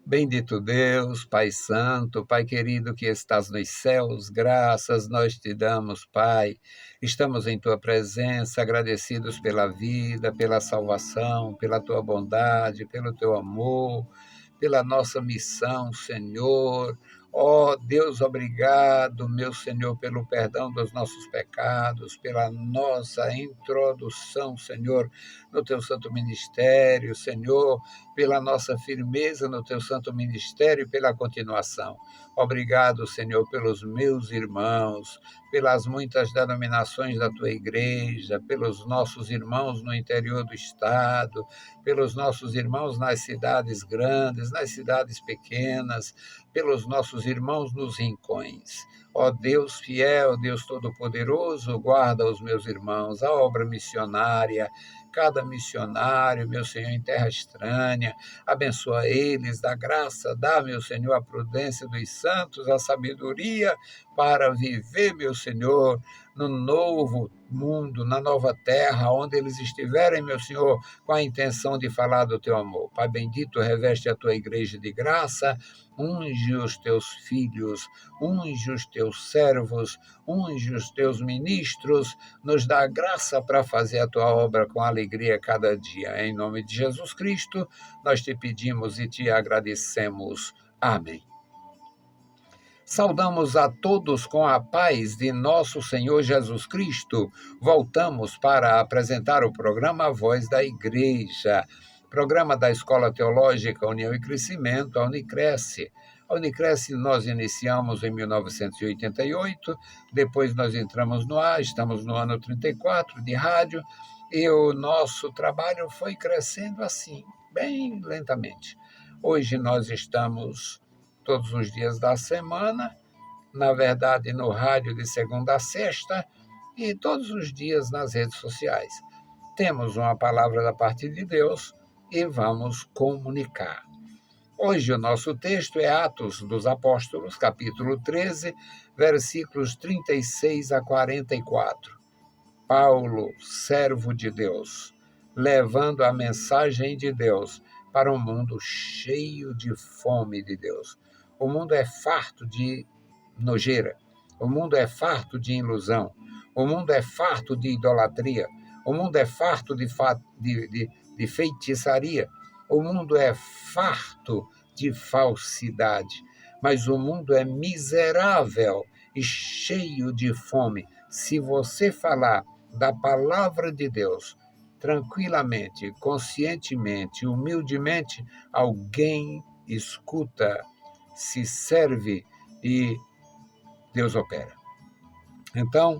Bendito Deus, Pai Santo, Pai querido que estás nos céus, graças nós te damos, Pai. Estamos em tua presença, agradecidos pela vida, pela salvação, pela tua bondade, pelo teu amor, pela nossa missão, Senhor. Ó Deus, obrigado, meu Senhor, pelo perdão dos nossos pecados, pela nossa introdução, Senhor, no teu santo ministério, Senhor, pela nossa firmeza no teu santo ministério e pela continuação. Obrigado, Senhor, pelos meus irmãos, pelas muitas denominações da tua igreja, pelos nossos irmãos no interior do estado, pelos nossos irmãos nas cidades grandes, nas cidades pequenas, pelos nossos irmãos nos rincões. Ó Deus fiel, Deus todo-poderoso, guarda os meus irmãos, a obra missionária, cada missionário, meu Senhor, em terra estranha, abençoa eles, dá graça, dá, meu Senhor, a prudência dos santos, a sabedoria para viver, meu Senhor, no novo mundo, na nova terra, onde eles estiverem, meu Senhor, com a intenção de falar do teu amor. Pai bendito, reveste a tua igreja de graça, unge os teus filhos, unge os teus servos, unge os teus ministros, nos dá graça para fazer a tua obra com alegria cada dia. Em nome de Jesus Cristo, nós te pedimos e te agradecemos. Amém. Saudamos a todos com a paz de nosso Senhor Jesus Cristo. Voltamos para apresentar o programa Voz da Igreja, programa da Escola Teológica União e Crescimento, a Unicresce. A Unicresce nós iniciamos em 1988, depois nós entramos no ar, estamos no ano 34 de rádio, e o nosso trabalho foi crescendo assim, bem lentamente. Hoje nós estamos todos os dias da semana, na verdade no rádio de segunda a sexta, e todos os dias nas redes sociais. Temos uma palavra da parte de Deus e vamos comunicar. Hoje o nosso texto é Atos dos Apóstolos, capítulo 13, versículos 36 a 44. Paulo, servo de Deus, levando a mensagem de Deus para um mundo cheio de fome de Deus. O mundo é farto de nojeira, o mundo é farto de ilusão, o mundo é farto de idolatria, o mundo é farto de feitiçaria, o mundo é farto de falsidade, mas o mundo é miserável e cheio de fome. Se você falar da palavra de Deus tranquilamente, conscientemente, humildemente, alguém escuta, se serve e Deus opera. Então,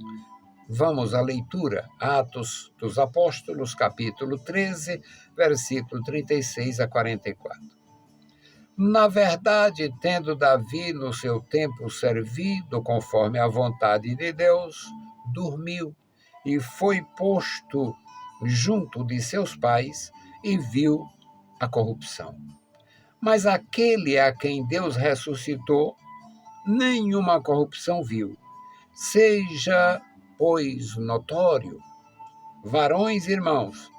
vamos à leitura. Atos dos Apóstolos, capítulo 13, versículo 36 a 44. Na verdade, tendo Davi no seu tempo servido conforme a vontade de Deus, dormiu e foi posto junto de seus pais e viu a corrupção. Mas aquele a quem Deus ressuscitou, nenhuma corrupção viu. Seja, pois, notório, varões e irmãos,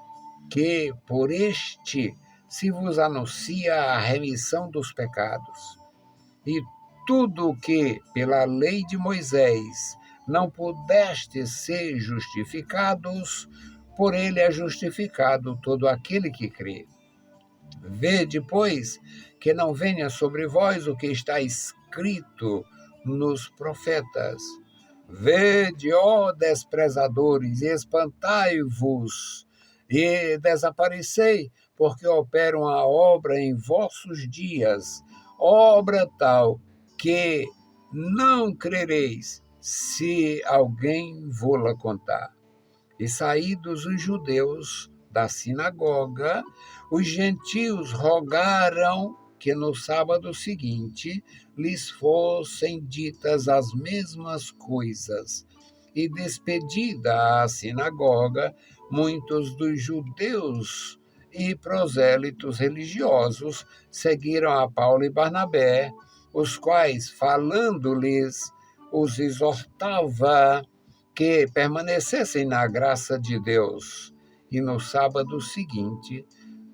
que por este se vos anuncia a remissão dos pecados. E tudo o que, pela lei de Moisés, não pudestes ser justificados, por ele é justificado todo aquele que crê. Vede, pois, que não venha sobre vós o que está escrito nos profetas. Vede, ó desprezadores, e espantai-vos, e desaparecei, porque operam a obra em vossos dias, obra tal que não crereis, se alguém vô-la contar. E saídos os judeus da sinagoga, os gentios rogaram que no sábado seguinte lhes fossem ditas as mesmas coisas. E despedida a sinagoga, muitos dos judeus e prosélitos religiosos seguiram a Paulo e Barnabé, os quais, falando-lhes, os exortava que permanecessem na graça de Deus. E no sábado seguinte,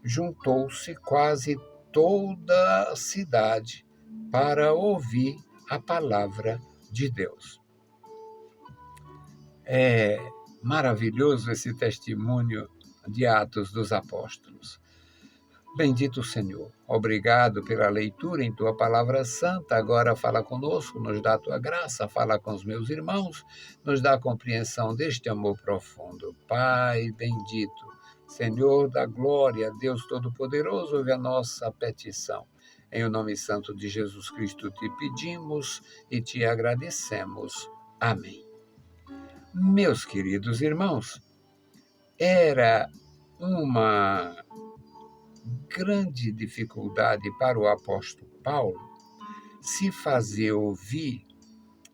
juntou-se quase toda a cidade para ouvir a palavra de Deus. É maravilhoso esse testemunho de Atos dos Apóstolos. Bendito o Senhor, obrigado pela leitura em Tua Palavra Santa. Agora fala conosco, nos dá a Tua graça, fala com os meus irmãos, nos dá a compreensão deste amor profundo. Pai bendito, Senhor da glória, Deus Todo-Poderoso, ouve a nossa petição. Em o nome santo de Jesus Cristo te pedimos e te agradecemos. Amém. Meus queridos irmãos, era uma grande dificuldade para o apóstolo Paulo se fazer ouvir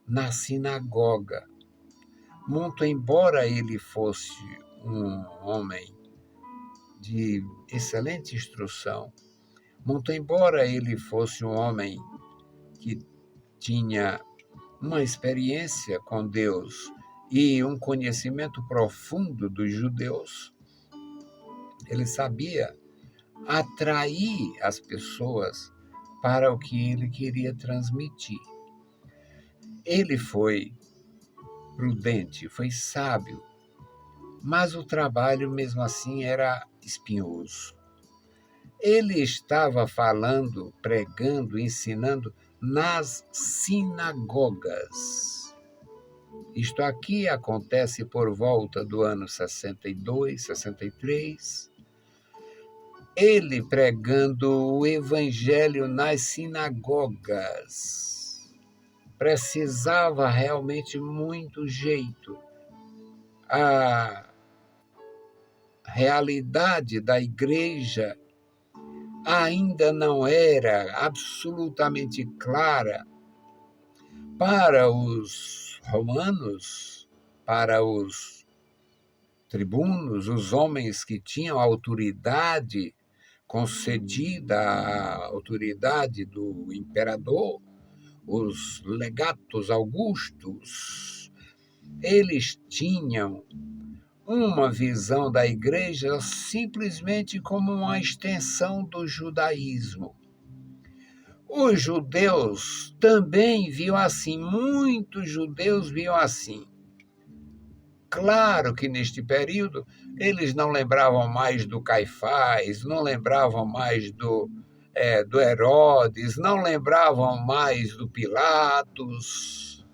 na sinagoga. Muito embora ele fosse um homem de excelente instrução, muito embora ele fosse um homem que tinha uma experiência com Deus e um conhecimento profundo dos judeus, ele sabia atrair as pessoas para o que ele queria transmitir. Ele foi prudente, foi sábio, mas o trabalho mesmo assim era espinhoso. Ele estava falando, pregando, ensinando nas sinagogas. Isto aqui acontece por volta do ano 62, 63. Ele pregando o evangelho nas sinagogas. Precisava realmente muito jeito. A realidade da igreja ainda não era absolutamente clara para os romanos, para os tribunos, os homens que tinham autoridade concedida, a autoridade do imperador, os legatos augustos. Eles tinham uma visão da igreja simplesmente como uma extensão do judaísmo. Os judeus também viam assim, muitos judeus viam assim. Claro que neste período eles não lembravam mais do Caifás, não lembravam mais do Herodes, não lembravam mais do Pilatos.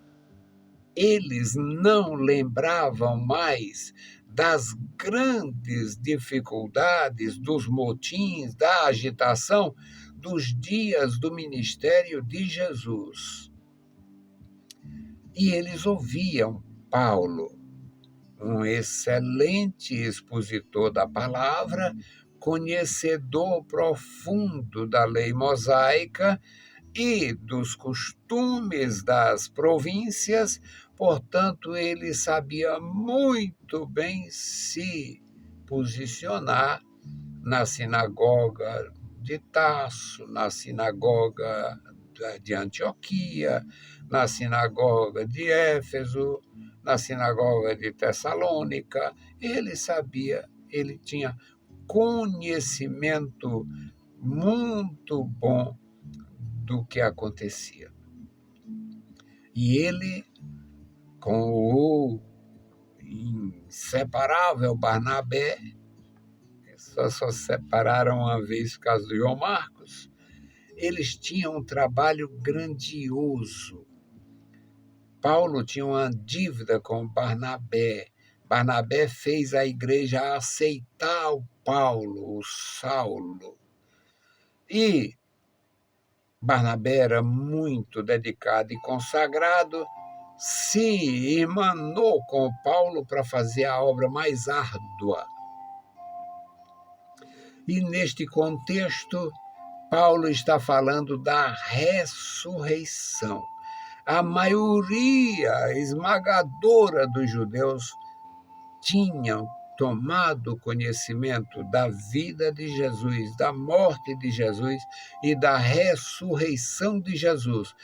Eles não lembravam mais das grandes dificuldades, dos motins, da agitação dos dias do ministério de Jesus. E eles ouviam Paulo, um excelente expositor da palavra, conhecedor profundo da lei mosaica e dos costumes das províncias, portanto, ele sabia muito bem se posicionar na sinagoga de Tarso, na sinagoga de Antioquia, na sinagoga de Éfeso, na sinagoga de Tessalônica. Ele sabia, ele tinha conhecimento muito bom do que acontecia. E ele, com o inseparável Barnabé, só se separaram uma vez por causa do João Marcos, eles tinham um trabalho grandioso. Paulo tinha uma dívida com Barnabé. Barnabé fez a igreja aceitar o Paulo, o Saulo. E Barnabé era muito dedicado e consagrado, se irmanou com Paulo para fazer a obra mais árdua. E neste contexto, Paulo está falando da ressurreição. A maioria esmagadora dos judeus tinham tomado conhecimento da vida de Jesus, da morte de Jesus e da ressurreição de Jesus.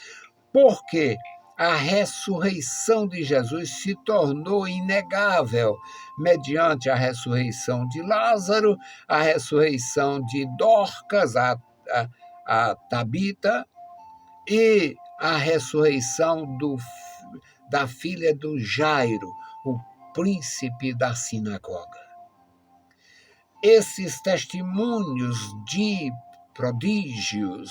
Porque a ressurreição de Jesus se tornou inegável mediante a ressurreição de Lázaro, a ressurreição de Dorcas, a a Tabita e a ressurreição da filha do Jairo, o príncipe da sinagoga. Esses testemunhos de prodígios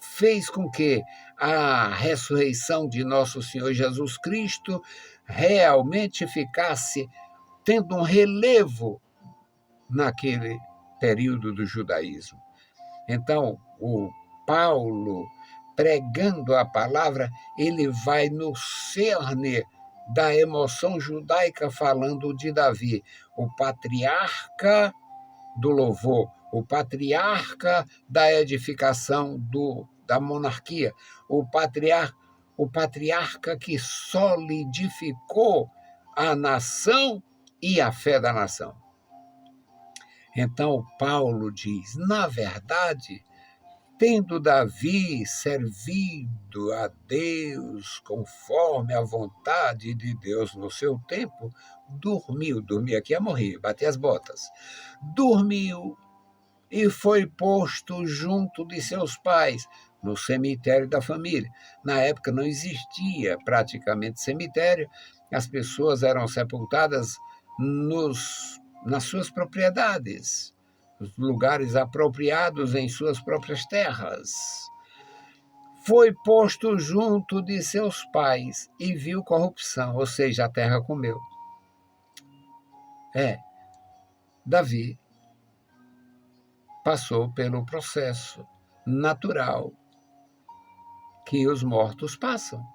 fez com que a ressurreição de nosso Senhor Jesus Cristo realmente ficasse tendo um relevo naquele período do judaísmo. Então, o Paulo, pregando a palavra, ele vai no cerne da emoção judaica, falando de Davi, o patriarca do louvor, o patriarca da edificação da monarquia, o patriarca que solidificou a nação e a fé da nação. Então, Paulo diz, na verdade, tendo Davi servido a Deus conforme a vontade de Deus no seu tempo, dormir aqui é morrer, bater as botas, dormiu e foi posto junto de seus pais, no cemitério da família. Na época não existia praticamente cemitério, as pessoas eram sepultadas nas suas propriedades, os lugares apropriados em suas próprias terras. Foi posto junto de seus pais e viu corrupção, ou seja, a terra comeu. Davi passou pelo processo natural que os mortos passam.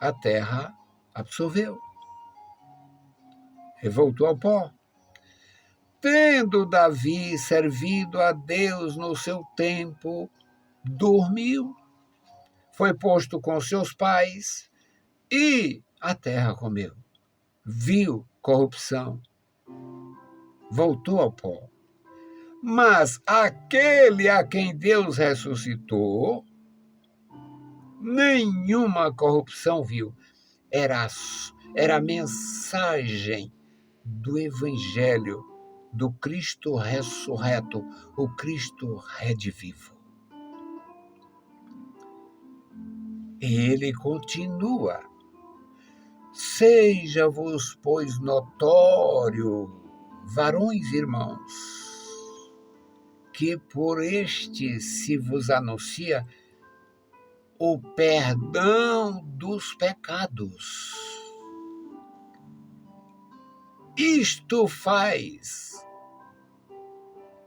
A terra absorveu e voltou ao pó. Tendo Davi servido a Deus no seu tempo, dormiu, foi posto com seus pais e a terra comeu. Viu corrupção, voltou ao pó. Mas aquele a quem Deus ressuscitou, nenhuma corrupção viu. Era a mensagem do Evangelho, do Cristo ressurreto, o Cristo redivivo. E ele continua. Seja-vos, pois, notório, varões irmãos, que por este se vos anuncia o perdão dos pecados. Isto faz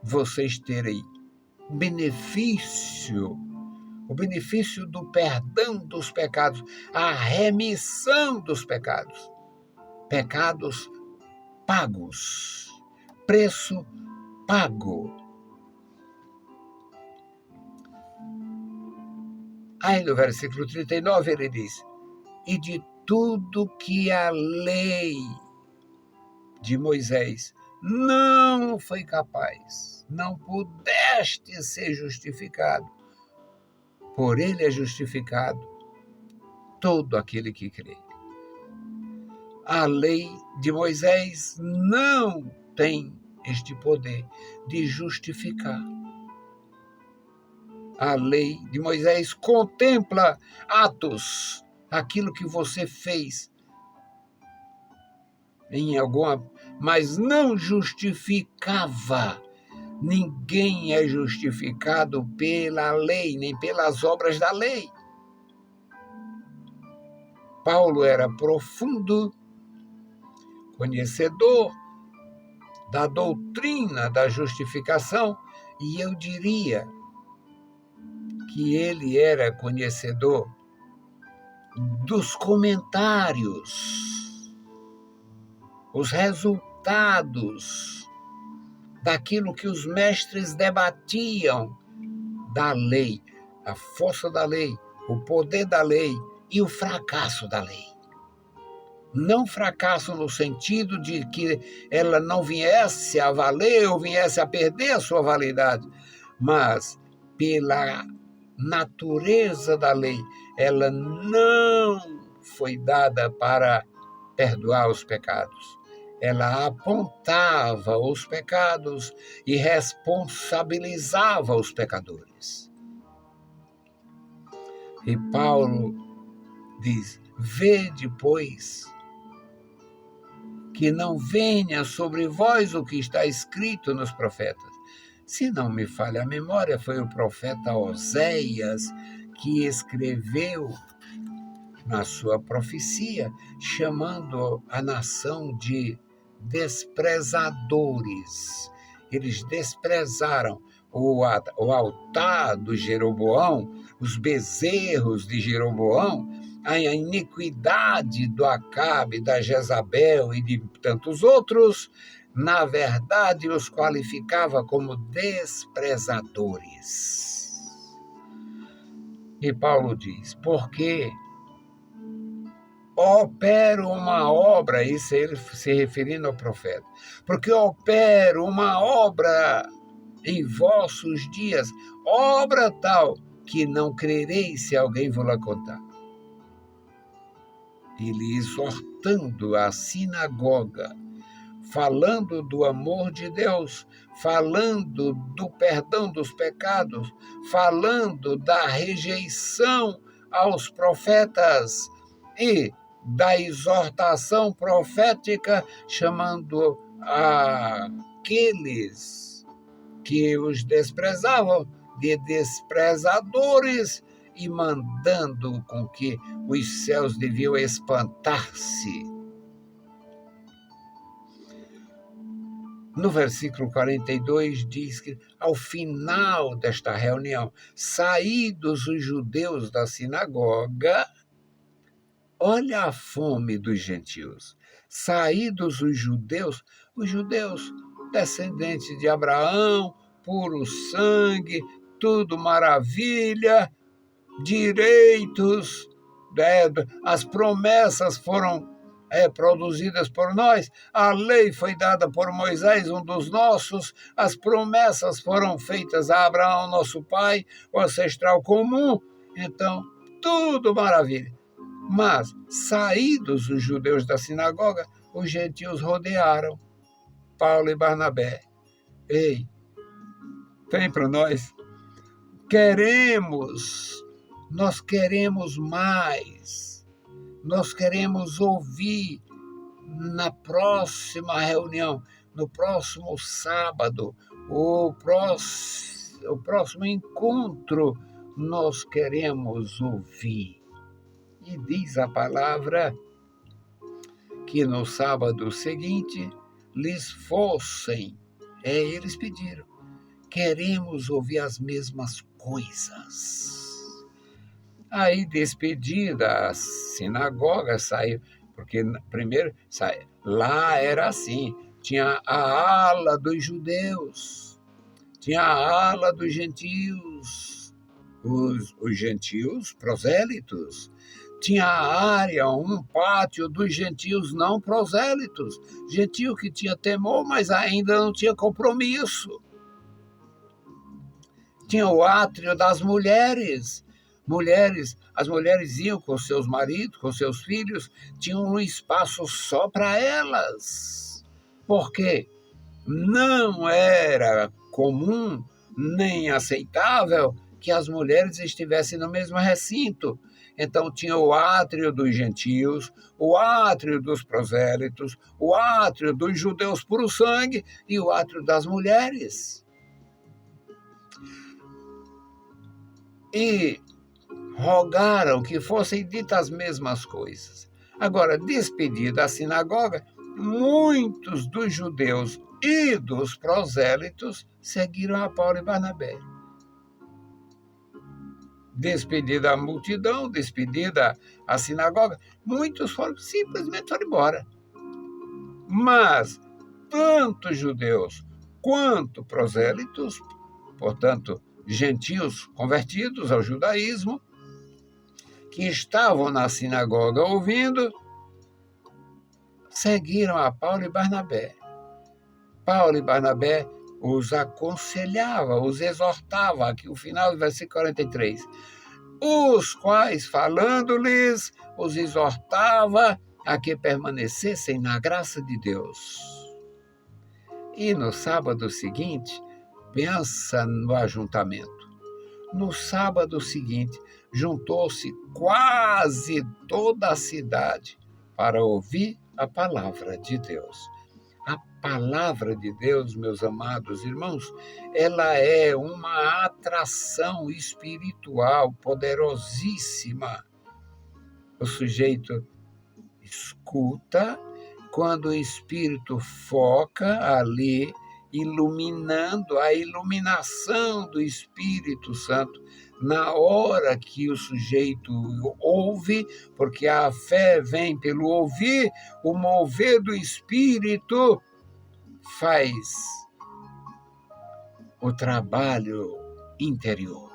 vocês terem o benefício do perdão dos pecados, a remissão dos pecados. Pecados pagos, preço pago. Aí no versículo 39 ele diz, e de tudo que a lei de Moisés não foi capaz, não pudeste ser justificado. Por ele é justificado todo aquele que crê. A lei de Moisés não tem este poder de justificar. A lei de Moisés contempla atos, aquilo que você fez mas não justificava. Ninguém é justificado pela lei, nem pelas obras da lei. Paulo era profundo conhecedor da doutrina da justificação, e eu diria que ele era conhecedor dos comentários, os resultados daquilo que os mestres debatiam da lei, a força da lei, o poder da lei e o fracasso da lei. Não fracasso no sentido de que ela não viesse a valer ou viesse a perder a sua validade, mas pela natureza da lei, ela não foi dada para perdoar os pecados. ela apontava os pecados e responsabilizava os pecadores. E Paulo diz: vede, pois, que não venha sobre vós o que está escrito nos profetas. Se não me falha a memória, foi o profeta Oséias que escreveu na sua profecia, chamando a nação de desprezadores. Eles desprezaram o altar do Jeroboão, os bezerros de Jeroboão, a iniquidade do Acabe, da Jezabel e de tantos outros, na verdade, os qualificava como desprezadores. E Paulo diz: porque opero uma obra, isso ele se referindo ao profeta, porque opero uma obra em vossos dias, obra tal que não crereis se alguém vos-la contar. Ele exortando a sinagoga, falando do amor de Deus, falando do perdão dos pecados, falando da rejeição aos profetas e da exortação profética, chamando aqueles que os desprezavam de desprezadores e mandando com que os céus deviam espantar-se. No versículo 42 diz que, ao final desta reunião, saídos os judeus da sinagoga, olha a fome dos gentios. Saídos os judeus descendentes de Abraão, puro sangue, tudo maravilha, direitos, as promessas foram produzidas por nós, a lei foi dada por Moisés, um dos nossos, as promessas foram feitas a Abraão, nosso pai, o ancestral comum, então, tudo maravilha. Mas, saídos os judeus da sinagoga, os gentios rodearam Paulo e Barnabé. Ei, vem para nós. Nós queremos mais. Nós queremos ouvir na próxima reunião, no próximo sábado, o próximo encontro, nós queremos ouvir. E diz a palavra que no sábado seguinte lhes fossem, eles pediram, queremos ouvir as mesmas coisas. Aí, despedida, a sinagoga saiu, porque primeiro lá era assim, tinha a ala dos judeus, tinha a ala dos gentios, os gentios prosélitos, tinha a área, um pátio dos gentios não prosélitos, gentio que tinha temor, mas ainda não tinha compromisso. Tinha o átrio das mulheres, as mulheres iam com seus maridos, com seus filhos, tinham um espaço só para elas, porque não era comum nem aceitável que as mulheres estivessem no mesmo recinto. Então tinha o átrio dos gentios, o átrio dos prosélitos, o átrio dos judeus puro sangue e o átrio das mulheres. E rogaram que fossem ditas as mesmas coisas. Agora, despedida a sinagoga, muitos dos judeus e dos prosélitos seguiram a Paulo e Barnabé. Despedida a multidão, despedida a sinagoga, muitos simplesmente foram embora. Mas, tanto judeus quanto prosélitos, portanto, gentios convertidos ao judaísmo, que estavam na sinagoga ouvindo, seguiram a Paulo e Barnabé. Paulo e Barnabé os aconselhava, os exortava, aqui o final do versículo 43, os quais, falando-lhes, os exortava a que permanecessem na graça de Deus. E no sábado seguinte, pensa no ajuntamento. No sábado seguinte, juntou-se quase toda a cidade para ouvir a palavra de Deus. A palavra de Deus, meus amados irmãos, ela é uma atração espiritual poderosíssima. O sujeito escuta, quando o Espírito foca ali, iluminando a iluminação do Espírito Santo, na hora que o sujeito ouve, porque a fé vem pelo ouvir, o mover do Espírito faz o trabalho interior.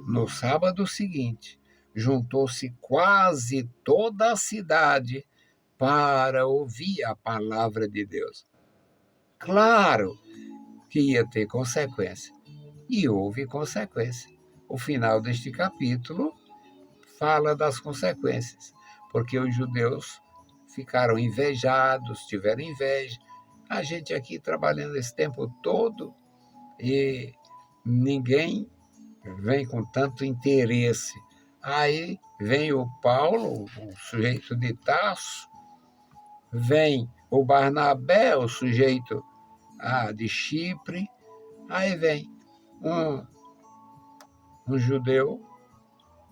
No sábado seguinte, juntou-se quase toda a cidade para ouvir a palavra de Deus. Claro que ia ter consequência, e houve consequência. O final deste capítulo fala das consequências, porque os judeus ficaram invejados, tiveram inveja. A gente aqui trabalhando esse tempo todo e ninguém vem com tanto interesse. Aí vem o Paulo, o sujeito de Tarso, vem o Barnabé, o sujeito de Chipre, aí vem um judeu,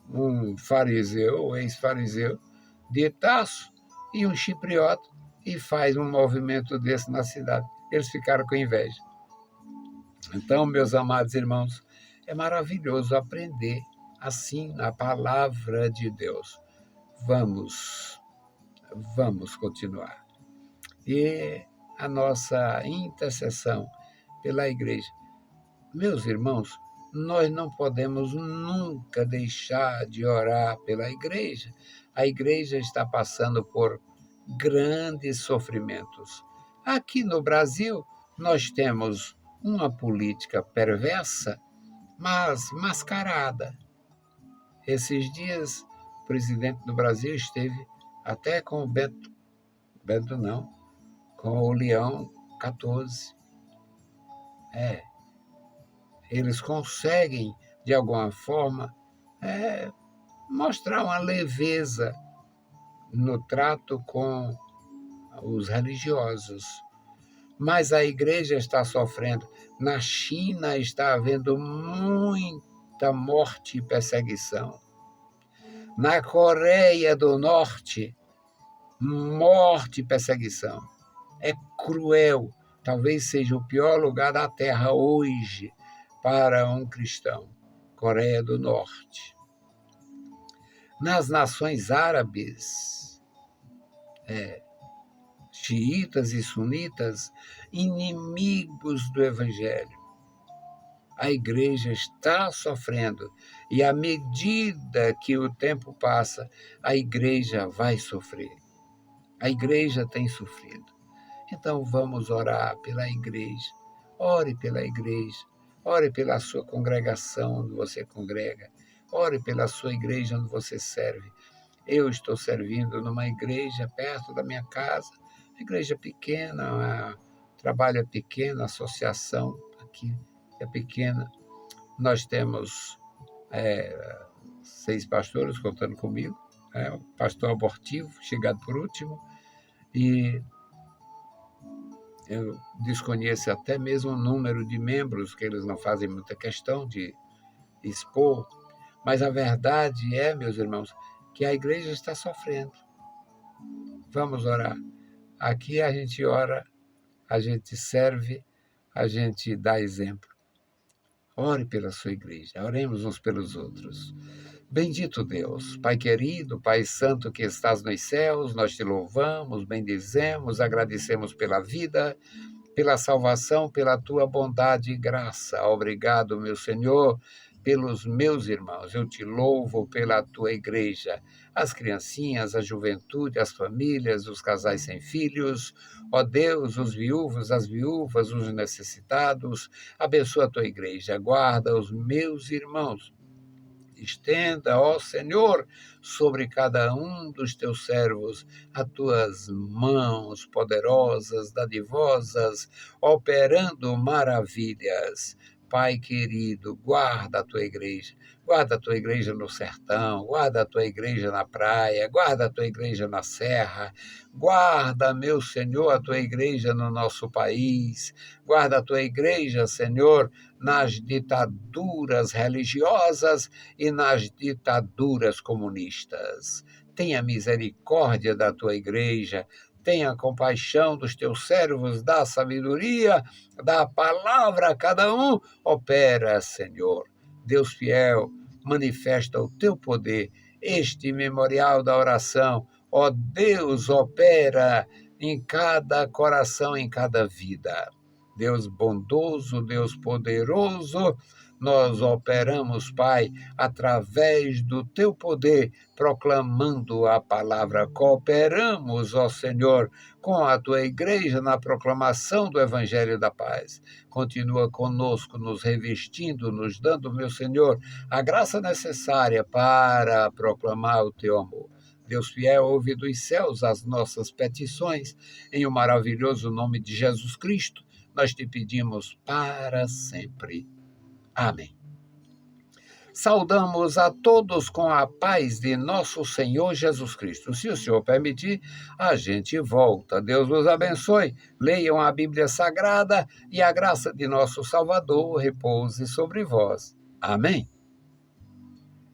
um fariseu, ex-fariseu de Tarso e um chipriota, e faz um movimento desse na cidade. Eles ficaram com inveja. Então, meus amados irmãos, é maravilhoso aprender assim na palavra de Deus. Vamos continuar. E a nossa intercessão pela igreja. Meus irmãos, nós não podemos nunca deixar de orar pela igreja. A igreja está passando por grandes sofrimentos. Aqui no Brasil, nós temos uma política perversa, mas mascarada. Esses dias, o presidente do Brasil esteve até com o com o Leão 14. Eles conseguem, de alguma forma, mostrar uma leveza no trato com os religiosos. Mas a igreja está sofrendo. Na China está havendo muita morte e perseguição. Na Coreia do Norte, morte e perseguição. É cruel. Talvez seja o pior lugar da Terra hoje para um cristão. Coreia do Norte. Nas nações árabes, xiitas e sunitas, inimigos do Evangelho. A igreja está sofrendo, e à medida que o tempo passa, a igreja vai sofrer. A igreja tem sofrido. Então vamos orar pela igreja. Ore pela igreja. Ore pela sua congregação onde você congrega. Ore pela sua igreja onde você serve. Eu estou servindo numa igreja perto da minha casa, igreja pequena, trabalho é pequeno, a associação aqui é pequena. Nós temos 6 pastores, contando comigo, o pastor abortivo, chegado por último, e eu desconheço até mesmo o número de membros, que eles não fazem muita questão de expor, mas a verdade é, meus irmãos, que a igreja está sofrendo. Vamos orar. Aqui a gente ora, a gente serve, a gente dá exemplo. Ore pela sua igreja, oremos uns pelos outros. Bendito Deus, Pai querido, Pai santo que estás nos céus, nós te louvamos, bendizemos, agradecemos pela vida, pela salvação, pela tua bondade e graça. Obrigado, meu Senhor, pelos meus irmãos. Eu te louvo pela tua igreja, as criancinhas, a juventude, as famílias, os casais sem filhos. Ó Deus, os viúvos, as viúvas, os necessitados. Abençoa a tua igreja, guarda os meus irmãos Estenda, ó Senhor, sobre cada um dos teus servos as tuas mãos poderosas, dadivosas, operando maravilhas. Pai querido, guarda a tua igreja no sertão, guarda a tua igreja na praia, guarda a tua igreja na serra, guarda, meu Senhor, a tua igreja no nosso país, guarda a tua igreja, Senhor, nas ditaduras religiosas e nas ditaduras comunistas. Tenha misericórdia da tua igreja, tenha compaixão dos teus servos, dá sabedoria, dá a palavra a cada um, opera, Senhor. Deus fiel, manifesta o teu poder, este memorial da oração, ó Deus, opera em cada coração, em cada vida. Deus bondoso, Deus poderoso, nós operamos, Pai, através do teu poder, proclamando a palavra. Cooperamos, ó Senhor, com a tua igreja na proclamação do Evangelho da Paz. Continua conosco, nos revestindo, nos dando, meu Senhor, a graça necessária para proclamar o teu amor. Deus fiel, ouve dos céus as nossas petições, em o maravilhoso nome de Jesus Cristo, nós te pedimos para sempre. Amém. Saudamos a todos com a paz de nosso Senhor Jesus Cristo. Se o Senhor permitir, a gente volta. Deus vos abençoe. Leiam a Bíblia Sagrada e a graça de nosso Salvador repouse sobre vós. Amém.